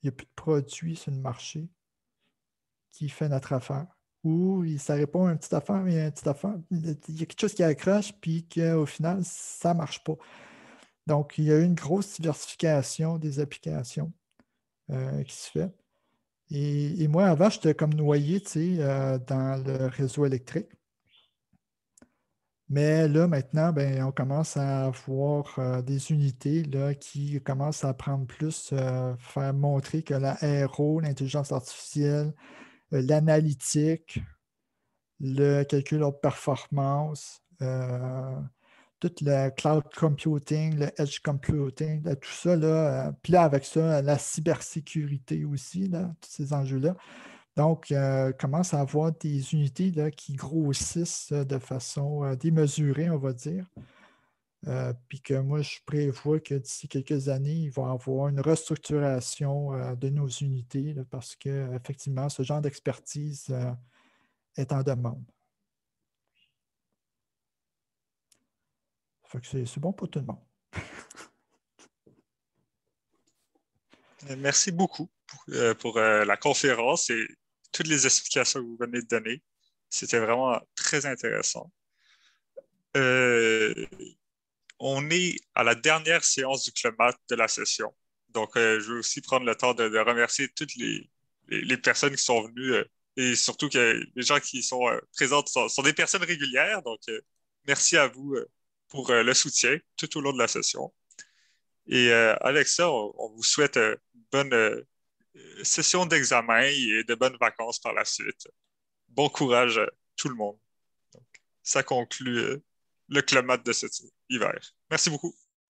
n'y a plus de produits sur le marché qui fait notre affaire. Ou ça répond à une petite affaire, mais il y a une petite affaire. Il y a quelque chose qui accroche, puis qu'au final, ça ne marche pas. Donc, il y a eu une grosse diversification des applications qui se fait. Et moi, avant, j'étais comme noyé, dans le réseau électrique. Mais là, maintenant, ben, on commence à avoir des unités là, qui commencent à prendre plus, faire montrer que la RO, l'intelligence artificielle, l'analytique, le calcul haute performance, tout le cloud computing, le edge computing, là, tout ça, là, puis là, avec ça, la cybersécurité aussi, là, tous ces enjeux-là. Donc, commence à avoir des unités là, qui grossissent de façon démesurée, on va dire. Puis que moi, je prévois que d'ici quelques années, il va y avoir une restructuration de nos unités là, parce qu'effectivement, ce genre d'expertise est en demande. Fait que c'est bon pour tout le monde. Merci beaucoup pour la conférence et toutes les explications que vous venez de donner. C'était vraiment très intéressant. On est à la dernière séance du Club Math de la session. Donc, je veux aussi prendre le temps de remercier toutes les personnes qui sont venues et surtout que les gens qui sont présents sont des personnes régulières. Donc, merci à vous pour le soutien tout au long de la session. Et avec ça, on vous souhaite une bonne session d'examen et de bonnes vacances par la suite. Bon courage à tout le monde. Donc, ça conclut le Club Math de cet hiver. Merci beaucoup.